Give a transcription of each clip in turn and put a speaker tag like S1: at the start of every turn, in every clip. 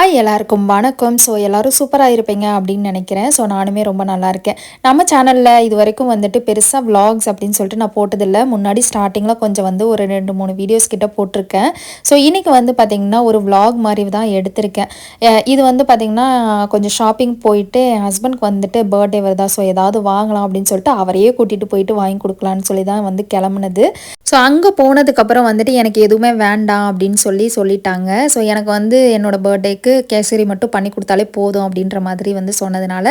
S1: Hi எல்லாருக்கும் வணக்கம். So எல்லோரும் சூப்பராக இருப்பீங்க அப்படின்னு நினைக்கிறேன். ஸோ நானுமே ரொம்ப நல்லா இருக்கேன். நம்ம சேனலில் இது வரைக்கும் வந்துட்டு பெருசாக vlogs அப்படின்னு சொல்லிட்டு நான் போட்டதில்லை. முன்னாடி ஸ்டார்டிங்கில் கொஞ்சம் வந்து ஒரு 2-3 வீடியோஸ் கிட்ட போட்டிருக்கேன். ஸோ இன்றைக்கி வந்து பார்த்திங்கன்னா ஒரு vlog மாதிரி தான் எடுத்திருக்கேன். இது வந்து பார்த்திங்கன்னா கொஞ்சம் ஷாப்பிங் போயிட்டு என் ஹஸ்பண்ட்க்கு வந்துட்டு பர்த்டே வருதா, ஸோ ஏதாவது வாங்கலாம் அப்படின்னு சொல்லிட்டு அவரையே கூட்டிகிட்டு போயிட்டு வாங்கி கொடுக்கலான்னு சொல்லி தான் வந்து கிளம்புனது. ஸோ அங்கே போனதுக்கப்புறம் வந்துட்டு எனக்கு எதுவுமே வேண்டாம் அப்படின்னு சொல்லிட்டாங்க. ஸோ எனக்கு வந்து என்னோடய பர்த்டேக்கு கேசரி மட்டும் பண்ணி கொடுத்தாலே போதும் அப்படின்ற மாதிரி வந்து சொன்னதுனால,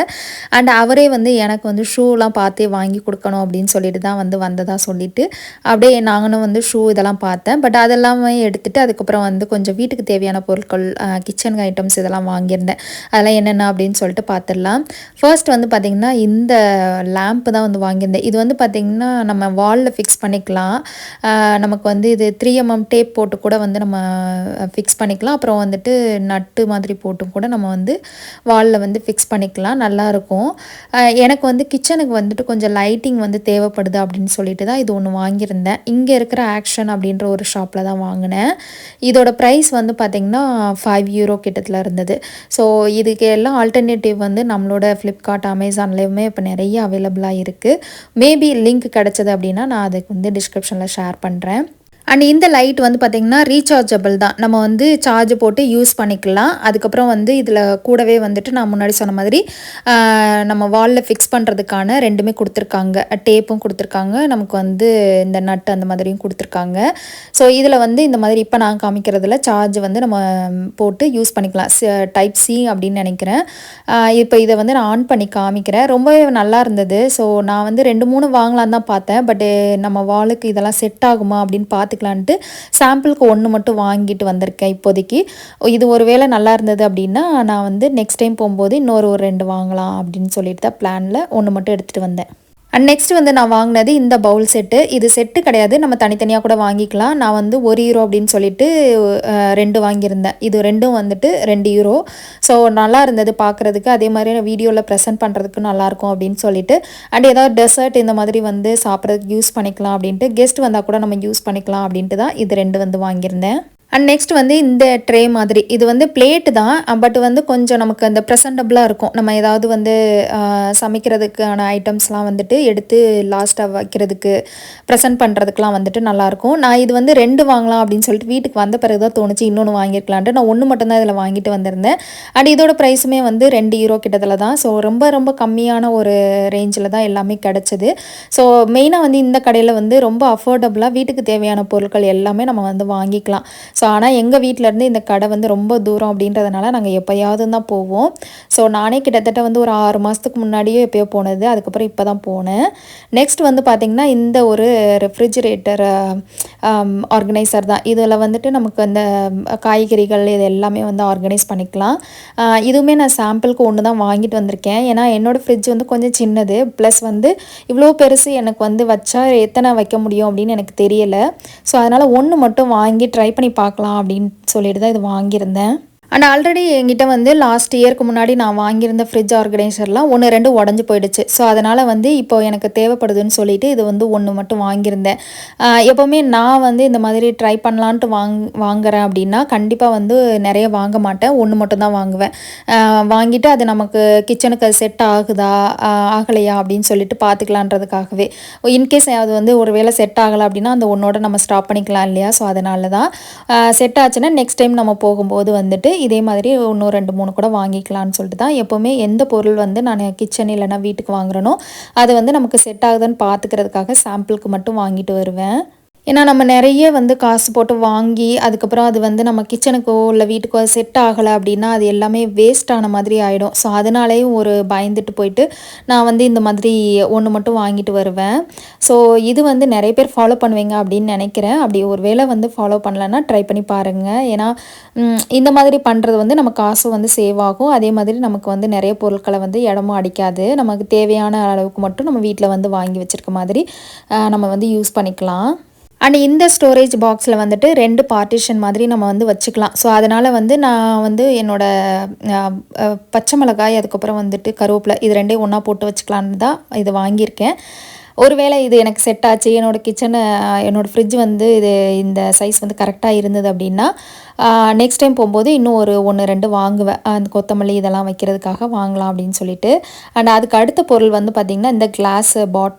S1: அண்ட் அவரே வந்து எனக்கு வந்து ஷூலாம் பார்த்தே வாங்கி கொடுக்கணும் அப்படின்னு சொல்லிட்டு தான் வந்து வந்ததாக சொல்லிவிட்டு அப்படியே நாங்களும் வந்து ஷூ இதெல்லாம் பார்த்தேன். பட் அதெல்லாமே எடுத்துகிட்டு அதுக்கப்புறம் வந்து கொஞ்சம் வீட்டுக்கு தேவையான பொருட்கள், கிச்சன் ஐட்டம்ஸ் இதெல்லாம் வாங்கியிருந்தேன். அதெல்லாம் என்னென்ன அப்படின்னு சொல்லிட்டு பார்த்துடலாம். ஃபர்ஸ்ட் வந்து பார்த்திங்கன்னா இந்த லேம்ப்பு தான் வந்து வாங்கியிருந்தேன். இது வந்து பார்த்திங்கன்னா நம்ம வாலில் ஃபிக்ஸ் பண்ணிக்கலாம். நமக்கு வந்து இது 3mm டேப் போட்டு கூட வந்து நம்ம ஃபிக்ஸ் பண்ணிக்கலாம். அப்புறம் வந்துட்டு நட்டு மாதிரி போட்டும் கூட நம்ம வந்து வாலில் வந்து ஃபிக்ஸ் பண்ணிக்கலாம். நல்லாயிருக்கும். எனக்கு வந்து கிச்சனுக்கு வந்துட்டு கொஞ்சம் லைட்டிங் வந்து தேவைப்படுது அப்படின்னு சொல்லிட்டு தான் இது ஒன்று வாங்கியிருந்தேன். இங்கே இருக்கிற ஆக்ஷன் அப்படின்ற ஒரு ஷாப்பில் தான் வாங்கினேன். இதோட ப்ரைஸ் வந்து பார்த்திங்கன்னா €5 கிட்டத்தில் இருந்தது. ஸோ இதுக்கு எல்லாம் ஆல்டர்னேட்டிவ் வந்து நம்மளோட ஃப்ளிப்கார்ட், அமேசான்லேயுமே இப்போ நிறைய அவைலபிளாக இருக்குது. மேபி லிங்க் கிடச்சது அப்படின்னா நான் அதுக்கு வந்து டிஸ்கிரிப்ஷனில் ஷேர் பண்ணுறேன். அண்ட் இந்த லைட் வந்து பார்த்திங்கன்னா ரீசார்ஜபிள் தான். நம்ம வந்து சார்ஜ் போட்டு யூஸ் பண்ணிக்கலாம். அதுக்கப்புறம் வந்து இதில் கூடவே வந்துட்டு நான் முன்னாடி சொன்ன மாதிரி நம்ம வாலில் ஃபிக்ஸ் பண்ணுறதுக்கான ரெண்டுமே கொடுத்துருக்காங்க. டேப்பும் கொடுத்துருக்காங்க, நமக்கு வந்து இந்த நட்டு அந்த மாதிரியும் கொடுத்துருக்காங்க. ஸோ இதில் வந்து இந்த மாதிரி இப்போ நான் காமிக்கிறதுல சார்ஜ் வந்து நம்ம போட்டு யூஸ் பண்ணிக்கலாம். டைப் சி அப்படின்னு நினைக்கிறேன். இப்போ இதை வந்து நான் ஆன் பண்ணி காமிக்கிறேன். ரொம்பவே நல்லா இருந்தது. ஸோ நான் வந்து 2-3 வாங்கலான்னு தான் பார்த்தேன். பட்டு நம்ம வாலுக்கு இதெல்லாம் செட் ஆகுமா அப்படின்னு பார்த்துக்கலான்ட்டு சாம்பிளுக்கு 1 மட்டும் வாங்கிட்டு வந்திருக்கேன் இப்போதைக்கு. இது ஒரு வேளை நல்லா இருந்தது அப்படின்னா நான் வந்து நெக்ஸ்ட் டைம் போகும்போது இன்னொரு 2 வாங்கலாம் அப்படின்னு சொல்லிட்டு தான் பிளானில் 1 மட்டும் எடுத்துகிட்டு வந்தேன். அண்ட் நெக்ஸ்ட் வந்து நான் வாங்கினது இந்த பவுல் செட்டு. இது செட்டு கிடையாது, நம்ம தனித்தனியாக கூட வாங்கிக்கலாம். நான் வந்து €1 அப்படின்னு சொல்லிட்டு 2 வாங்கியிருந்தேன். இது ரெண்டும் வந்துட்டு €2. ஸோ நல்லா இருந்தது பார்க்குறதுக்கு. அதே மாதிரி வீடியோவில் ப்ரெசென்ட் பண்ணுறதுக்கு நல்லாயிருக்கும் அப்படின்னு சொல்லிட்டு, அண்ட் ஏதாவது டெசர்ட் இந்த மாதிரி வந்து சாப்பிட்றதுக்கு யூஸ் பண்ணிக்கலாம் அப்படின்ட்டு, கெஸ்ட் வந்தால் கூட நம்ம யூஸ் பண்ணிக்கலாம் அப்படின்ட்டு தான் இது 2 வந்து வாங்கியிருந்தேன். அண்ட் நெக்ஸ்ட் வந்து இந்த ட்ரே மாதிரி, இது வந்து பிளேட்டு தான். பட் வந்து கொஞ்சம் நமக்கு அந்த ப்ரெசன்டபுளாக இருக்கும். நம்ம ஏதாவது வந்து சமைக்கிறதுக்கான ஐட்டம்ஸ்லாம் வந்துட்டு எடுத்து லாஸ்ட்டாக வைக்கிறதுக்கு, ப்ரெசென்ட் பண்ணுறதுக்குலாம் வந்துட்டு நல்லாயிருக்கும். நான் இது வந்து 2 வாங்கலாம் அப்படின்னு சொல்லிட்டு வீட்டுக்கு வந்த பிறகு தான் தோணுச்சு இன்னொன்று வாங்கியிருக்கலான்ட்டு. நான் 1 மட்டும்தான் இதில் வாங்கிட்டு வந்திருந்தேன். அண்ட் இதோட ப்ரைஸுமே வந்து €2 கிட்டத்தில் தான். ஸோ ரொம்ப ரொம்ப கம்மியான ஒரு ரேஞ்சில் தான் எல்லாமே கிடச்சிது. ஸோ மெயினாக வந்து இந்த கடையில் வந்து ரொம்ப அஃபோர்டபுளாக வீட்டுக்கு தேவையான பொருட்கள் எல்லாமே நம்ம வந்து வாங்கிக்கலாம். ஸோ ஆனால் எங்கள் வீட்டிலேருந்து இந்த கடை வந்து ரொம்ப தூரம் அப்படின்றதுனால நாங்கள் எப்போயாவது தான் போவோம். ஸோ நானே கிட்டத்தட்ட வந்து ஒரு 6 மாதத்துக்கு முன்னாடியே எப்போயோ போனது. அதுக்கப்புறம் இப்போ தான் போனேன். நெக்ஸ்ட் வந்து பார்த்திங்கன்னா இந்த ஒரு ரெஃப்ரிஜிரேட்டர் ஆர்கனைசர் தான். இதில் வந்துட்டு நமக்கு அந்த காய்கறிகள் இது எல்லாமே வந்து ஆர்கனைஸ் பண்ணிக்கலாம். இதுவுமே நான் சாம்பிளுக்கு 1 தான் வாங்கிட்டு வந்திருக்கேன். ஏன்னா என்னோடய ஃப்ரிட்ஜ் வந்து கொஞ்சம் சின்னது. ப்ளஸ் வந்து இவ்வளோ பெருசு எனக்கு வந்து வச்சா எத்தனை வைக்க முடியும் அப்படின்னு எனக்கு தெரியலை. ஸோ அதனால் 1 மட்டும் வாங்கி ட்ரை பண்ணி பார்க்கலாம் அப்படின்னு சொல்லிட்டு தான் இது வாங்கியிருந்தேன். அண்ட் ஆல்ரெடி என்கிட்ட வந்து லாஸ்ட் இயருக்கு முன்னாடி நான் வாங்கியிருந்த ஃப்ரிட்ஜ் ஆர்கனைசர்லாம் 1-2 உடஞ்சி போயிடுச்சு. ஸோ அதனால் வந்து இப்போ எனக்கு தேவைப்படுதுன்னு சொல்லிட்டு இது வந்து 1 மட்டும் வாங்கியிருந்தேன். எப்போவுமே நான் வந்து இந்த மாதிரி ட்ரை பண்ணலான்ட்டு வாங்குறேன் அப்படின்னா கண்டிப்பாக வந்து நிறைய வாங்க மாட்டேன். 1 மட்டும் தான் வாங்குவேன். வாங்கிட்டு அது நமக்கு கிச்சனுக்கு அது செட் ஆகுதா ஆகலையா அப்படின்னு சொல்லிட்டு பார்த்துக்கலான்றதுக்காகவே. இன்கேஸ் அது வந்து ஒரு வேளை செட் ஆகலை அப்படின்னா அந்த 1ஓட நம்ம ஸ்டாப் பண்ணிக்கலாம் இல்லையா. ஸோ அதனால தான் செட் ஆச்சுன்னா நெக்ஸ்ட் டைம் நம்ம போகும்போது வந்துட்டு இதே மாதிரி இன்னும் 2-3 கூட வாங்கிக்கலான்னு சொல்லிட்டு தான் எப்போவுமே எந்த பொருள் வந்து நான் கிச்சன் இல்லைனா வீட்டுக்கு வாங்குறேனோ அது வந்து நமக்கு செட் ஆகுதுன்னு பார்த்துக்கிறதுக்காக சாம்பிளுக்கு மட்டும் வாங்கிட்டு வருவேன். ஏன்னா நம்ம நிறைய வந்து காசு போட்டு வாங்கி அதுக்கப்புறம் அது வந்து நம்ம கிச்சனுக்கோ இல்லை வீட்டுக்கோ செட் ஆகலை அப்படின்னா அது எல்லாமே வேஸ்ட் ஆன மாதிரி ஆகிடும். ஸோ அதனாலேயும் ஒரு பயந்துட்டு போயிட்டு நான் வந்து இந்த மாதிரி 1 மட்டும் வாங்கிட்டு வருவேன். ஸோ இது வந்து நிறைய பேர் ஃபாலோ பண்ணுவீங்க அப்படின்னு நினைக்கிறேன். அப்படி ஒரு வேளை வந்து ஃபாலோ பண்ணலன்னா ட்ரை பண்ணி பாருங்கள். ஏன்னா இந்த மாதிரி பண்ணுறது வந்து நம்ம காசும் வந்து சேவ் ஆகும். அதே மாதிரி நமக்கு வந்து நிறைய பொருட்களை வந்து இடமும் அடிக்காது. நமக்கு தேவையான அளவுக்கு மட்டும் நம்ம வீட்டில் வந்து வாங்கி வச்சுருக்க மாதிரி நம்ம வந்து யூஸ் பண்ணிக்கலாம். அண்ட் இந்த ஸ்டோரேஜ் பாக்ஸில் வந்துட்டு 2 பார்ட்டிஷன் மாதிரி நம்ம வந்து வச்சுக்கலாம். ஸோ அதனால் வந்து நான் வந்து என்னோடய பச்சை மிளகாய் அதுக்கப்புறம் வந்துட்டு கருவேப்பிலை இது 2 ஒன்றா போட்டு வச்சுக்கலான்னு தான் இது வாங்கியிருக்கேன். ஒருவேளை இது எனக்கு செட் ஆச்சு, என்னோடய கிச்சனு என்னோடய ஃப்ரிட்ஜ் வந்து இது இந்த சைஸ் வந்து கரெக்டாக இருந்தது அப்படின்னா நெக்ஸ்ட் டைம் போகும்போது இன்னும் ஒரு 1, 2 வாங்குவேன். அந்த கொத்தமல்லி இதெல்லாம் வைக்கிறதுக்காக வாங்கலாம் அப்படின்னு சொல்லிட்டு. அண்ட் அதுக்கு அடுத்த பொருள் வந்து பார்த்திங்கன்னா இந்த கிளாஸ்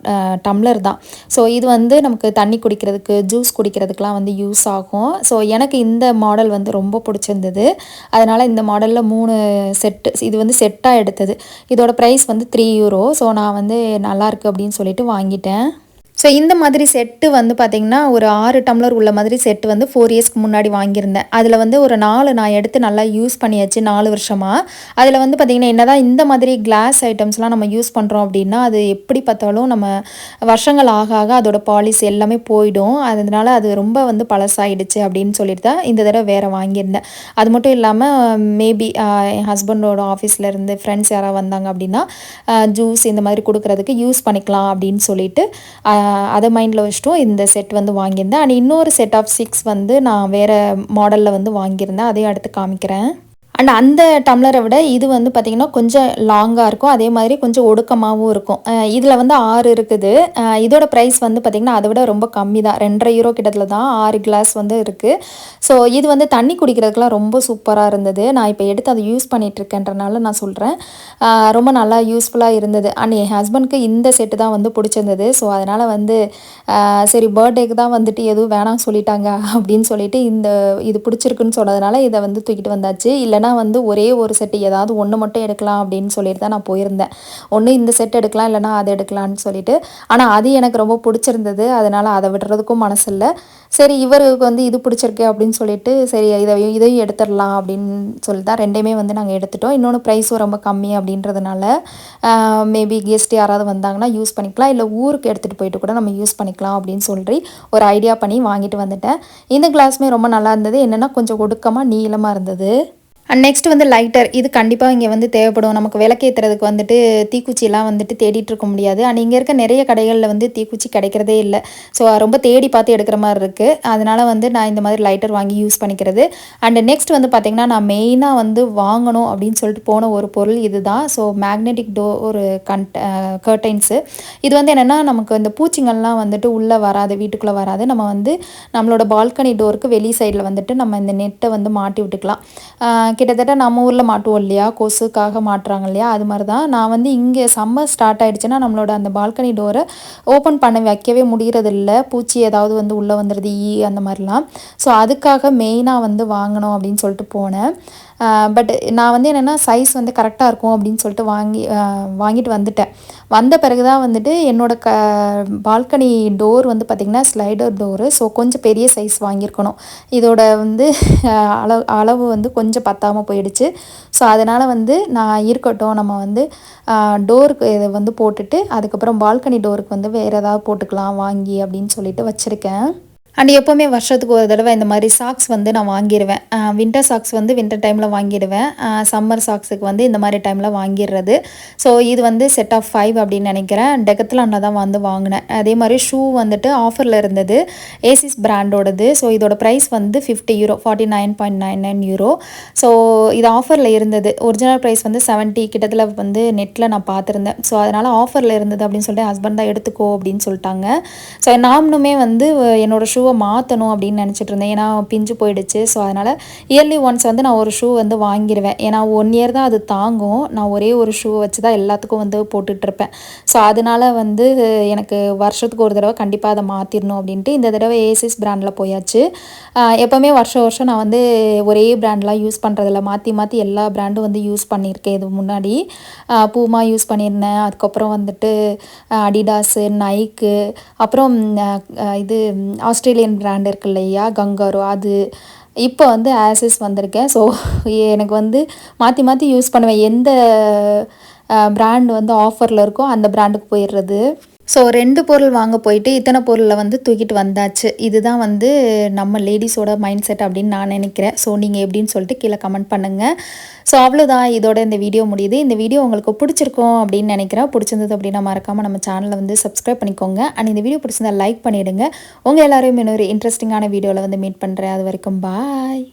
S1: டம்ளர் தான். ஸோ இது வந்து நமக்கு தண்ணி குடிக்கிறதுக்கு, ஜூஸ் குடிக்கிறதுக்கெலாம் வந்து யூஸ் ஆகும். ஸோ எனக்கு இந்த மாடல் வந்து ரொம்ப பிடிச்சிருந்தது. அதனால் இந்த மாடலில் 3 செட்டு, இது வந்து செட்டாக எடுத்தது. இதோட ப்ரைஸ் வந்து €3. ஸோ நான் வந்து நல்லாயிருக்கு அப்படின்னு சொல்லிட்டு வாங்கிட்டேன். ஸோ இந்த மாதிரி செட்டு வந்து பார்த்திங்கன்னா ஒரு 6 டம்ளர் உள்ள மாதிரி செட்டு வந்து 4 இயர்ஸ்க்கு முன்னாடி வாங்கியிருந்தேன். அதில் வந்து ஒரு 4 நான் எடுத்து நல்லா யூஸ் பண்ணியாச்சு 4 வருஷமாக. அதில் வந்து பார்த்திங்கன்னா என்னதான் இந்த மாதிரி கிளாஸ் ஐட்டம்ஸ்லாம் நம்ம யூஸ் பண்ணுறோம் அப்படின்னா அது எப்படி பார்த்தாலும் நம்ம வருஷங்கள் ஆக ஆக அதோட பாலிஷ் எல்லாமே போயிடும். அதனால அது ரொம்ப வந்து பழசாயிடுச்சு அப்படின்னு சொல்லிட்டு தான் இந்த தடவை வேறு வாங்கியிருந்தேன். அது மட்டும் இல்லாமல் மேபி என் ஹஸ்பண்டோட ஆஃபீஸ்லேருந்து ஃப்ரெண்ட்ஸ் யாராவது வந்தாங்க அப்படின்னா ஜூஸ் இந்த மாதிரி கொடுக்குறதுக்கு யூஸ் பண்ணிக்கலாம் அப்படின்னு சொல்லிட்டு அதை மைண்டில் வச்சுட்டும் இந்த செட் வந்து வாங்கியிருந்தேன். அண்ட் இன்னொரு செட் ஆஃப் 6 வந்து நான் வேறு மாடலில் வந்து வாங்கியிருந்தேன். அதையும் அடுத்து காமிக்கிறேன். அண்ட் அந்த டம்ளரை விட இது வந்து பார்த்திங்கன்னா கொஞ்சம் லாங்காக இருக்கும், அதே மாதிரி கொஞ்சம் ஒடுக்கமாகவும் இருக்கும். இதில் வந்து 6 இருக்குது. இதோட ப்ரைஸ் வந்து பார்த்திங்கன்னா அதை விட ரொம்ப கம்மி தான், €2.50 கிட்டத்தில் தான் 6 கிளாஸ் வந்து இருக்குது. ஸோ இது வந்து தண்ணி குடிக்கிறதுக்கெலாம் ரொம்ப சூப்பராக இருந்தது. நான் இப்போ எடுத்து அதை யூஸ் பண்ணிகிட்ருக்கேன்றனால நான் சொல்கிறேன். ரொம்ப நல்லா யூஸ்ஃபுல்லாக இருந்தது. அண்ட் என் ஹஸ்பண்ட்க்கு இந்த செட்டு தான் வந்து பிடிச்சிருந்தது. ஸோ அதனால் வந்து சரி பர்த்டேக்கு தான் வந்துட்டு எதுவும் வேணாம்னு சொல்லிட்டாங்க அப்படின்னு சொல்லிட்டு இது பிடிச்சிருக்குன்னு சொன்னதுனால இதை வந்து தூக்கிட்டு வந்தாச்சு. இல்லைனா வந்து ஒரே ஒரு செட்டு ஏதாவது ஒன்று மட்டும் எடுக்கலாம் அப்படின்னு சொல்லிட்டு தான் நான் போயிருந்தேன். ஒன்று இந்த செட் எடுக்கலாம், இல்லைனா அதை எடுக்கலான்னு சொல்லிட்டு. ஆனால் அது எனக்கு ரொம்ப பிடிச்சிருந்தது. அதனால் அதை விடுறதுக்கும் மனசு இல்லை. சரி இவருக்கு வந்து இது பிடிச்சிருக்கு அப்படின்னு சொல்லிட்டு சரி இதையும் எடுத்துடலாம் அப்படின்னு சொல்லி தான் 2மே வந்து நாங்கள் எடுத்துட்டோம். இன்னொன்று ப்ரைஸும் ரொம்ப கம்மி அப்படின்றதுனால மேபி கெஸ்ட் யாராவது வந்தாங்கன்னா யூஸ் பண்ணிக்கலாம், இல்லை ஊருக்கு எடுத்துகிட்டு போயிட்டு கூட நம்ம யூஸ் பண்ணிக்கலாம் அப்படின்னு சொல்லி ஒரு ஐடியா பண்ணி வாங்கிட்டு வந்துட்டேன். இந்த கிளாஸுமே ரொம்ப நல்லா இருந்தது. என்னென்னா கொஞ்சம் ஒடுக்கமாக நீளமாக இருந்தது. அண்ட் நெக்ஸ்ட் வந்து லைட்டர். இது கண்டிப்பாக இங்கே வந்து தேவைப்படும். நமக்கு விளக்கேற்றுறதுக்கு வந்துட்டு தீக்குச்சியெல்லாம் வந்துட்டு தேடிட்டு இருக்க முடியாது. அண்ட் இங்கே இருக்க நிறைய கடைகளில் வந்து தீக்குச்சி கிடைக்கிறதே இல்லை. ஸோ ரொம்ப தேடி பார்த்து எடுக்கிற மாதிரி இருக்குது. அதனால் வந்து நான் இந்த மாதிரி லைட்டர் வாங்கி யூஸ் பண்ணிக்கிறது. அண்ட் நெக்ஸ்ட் வந்து பார்த்திங்கன்னா நான் மெயினாக வந்து வாங்கணும் அப்படின்னு சொல்லிட்டு போன ஒரு பொருள் இது தான். ஸோ மேக்னெட்டிக் ஒரு கர்டைன்ஸு. இது வந்து என்னென்னா நமக்கு இந்த பூச்சிங்கள்லாம் வந்துட்டு உள்ளே வராது, வீட்டுக்குள்ளே வராது. நம்ம வந்து நம்மளோட பால்கனி டோருக்கு வெளி சைடில் வந்துட்டு நம்ம இந்த நெட்டை வந்து மாட்டி விட்டுக்கலாம். கிட்டத்தட்ட நம்ம ஊரில் மாட்டுவோம் இல்லையா, கொசுக்காக மாட்டுறாங்க இல்லையா, அது மாதிரி தான். நான் வந்து இங்கே சம்மர் ஸ்டார்ட் ஆகிடுச்சுன்னா நம்மளோட அந்த பால்கனி டோரை ஓப்பன் பண்ண வைக்கவே முடிகிறதில்ல. பூச்சி ஏதாவது வந்து உள்ளே வந்துடுது, அந்த மாதிரிலாம். ஸோ அதுக்காக மெயினாக வந்து வாங்கணும் அப்படின்னு சொல்லிட்டு போனேன். பட் நான் வந்து என்னென்னா சைஸ் வந்து கரெக்டாக இருக்கும் அப்படின்னு சொல்லிட்டு வாங்கிட்டு வந்துட்டேன். வந்த பிறகு தான் வந்துட்டு என்னோடய பால்கனி டோர் வந்து பார்த்திங்கன்னா ஸ்லைடர் டோரு. ஸோ கொஞ்சம் பெரிய சைஸ் வாங்கியிருக்கணும். இதோட வந்து அளவு வந்து கொஞ்சம் பத்தாமல் போயிடுச்சு. ஸோ அதனால் வந்து நான் இருக்கட்டும், நம்ம வந்து டோருக்கு இதை வந்து போட்டுட்டு அதுக்கப்புறம் பால்கனி டோருக்கு வந்து வேறு ஏதாவது போட்டுக்கலாம் வாங்கி அப்படின்னு சொல்லிட்டு வச்சுருக்கேன். அண்ட் எப்போவுமே வருஷத்துக்கு ஒரு தடவை இந்த மாதிரி சாக்ஸ் வந்து நான் வாங்கிடுவேன். வின்டர் சாக்ஸ் வந்து வின்டர் டைமில் வாங்கிடுவேன். சம்மர் சாக்ஸுக்கு வந்து இந்த மாதிரி டைமில் வாங்கிடுறது. ஸோ இது வந்து செட் ஆஃப் 5 அப்படின்னு நினைக்கிறேன். டெக்கத்லானில் தான் வந்து வாங்கினேன். அதே மாதிரி ஷூ வந்துட்டு ஆஃபரில் இருந்தது, ஏசிஸ் பிராண்டோடது. ஸோ இதோட ப்ரைஸ் வந்து €50, €49.99. ஸோ இது ஆஃபரில் இருந்தது. ஒரிஜினல் ப்ரைஸ் வந்து 70 கிட்டத்தில் வந்து நெட்டில் நான் பார்த்துருந்தேன். ஸோ அதனால் ஆஃபரில் இருந்தது அப்படின்னு சொல்லிட்டு ஹஸ்பண்ட் தான் எடுத்துக்கோ அப்படின்னு சொல்லிட்டாங்க. ஸோ நானுமே வந்து என்னோடய ஷூவை மாற்றணும் அப்படின்னு நினச்சிட்டு இருந்தேன். ஏன்னா பிஞ்சு போயிடுச்சு. ஸோ அதனால் இயர்லி ஒன்ஸ் வந்து நான் ஒரு ஷூ வந்து வாங்கிடுவேன். ஏன்னா 1 இயர் தான் அது தாங்கும். நான் ஒரே ஒரு ஷூ வச்சு தான் எல்லாத்துக்கும் வந்து போட்டுட்ருப்பேன். ஸோ அதனால் வந்து எனக்கு வருஷத்துக்கு ஒரு தடவை கண்டிப்பாக அதை மாற்றிடணும் அப்படின்ட்டு இந்த தடவை ஏசிஸ் பிராண்டில் போயாச்சு. எப்போவுமே வருஷம் நான் வந்து ஒரே பிராண்ட்லாம் யூஸ் பண்ணுறதில்ல, மாற்றி மாற்றி எல்லா பிராண்டும் வந்து யூஸ் பண்ணியிருக்கேன். இது முன்னாடி பூமா யூஸ் பண்ணியிருந்தேன். அதுக்கப்புறம் வந்துட்டு அடிடாஸு, நைக்கு, அப்புறம் இது ஆஸ்திரேலியன் பிராண்ட் இருக்கு இல்லையா, கங்காரோ, அது. இப்போ வந்து ஆசிஸ் வந்திருக்கேன். ஸோ எனக்கு வந்து மாற்றி மாற்றி யூஸ் பண்ணுவேன். எந்த பிராண்ட் வந்து ஆஃபரில் இருக்கோ அந்த பிராண்டுக்கு போயிடுறது. ஸோ 2 பொருள் வாங்க போயிட்டு இத்தனை பொருளை வந்து தூக்கிட்டு வந்தாச்சு. இதுதான் வந்து நம்ம லேடிஸோட மைண்ட் செட் அப்படின்னு நான் நினைக்கிறேன். ஸோ நீங்கள் எப்படின்னு சொல்லிட்டு கீழே கமெண்ட் பண்ணுங்கள். ஸோ அவ்வளோதான், இதோட இந்த வீடியோ முடியுது. இந்த வீடியோ உங்களுக்கு பிடிச்சிருக்கும் அப்படின்னு நினைக்கிறேன். பிடிச்சிருந்தது அப்படின்னா மறக்காமல் நம்ம சேனலை வந்து சப்ஸ்கிரைப் பண்ணிக்கோங்க. அண்ட் இந்த வீடியோ பிடிச்சிருந்தா லைக் பண்ணிவிடுங்க. உங்கள் எல்லாரையும் இன்னொரு இன்ட்ரெஸ்டிங்கான வீடியோவில் வந்து மீட் பண்ணுறேன். அது வரைக்கும் பாய்.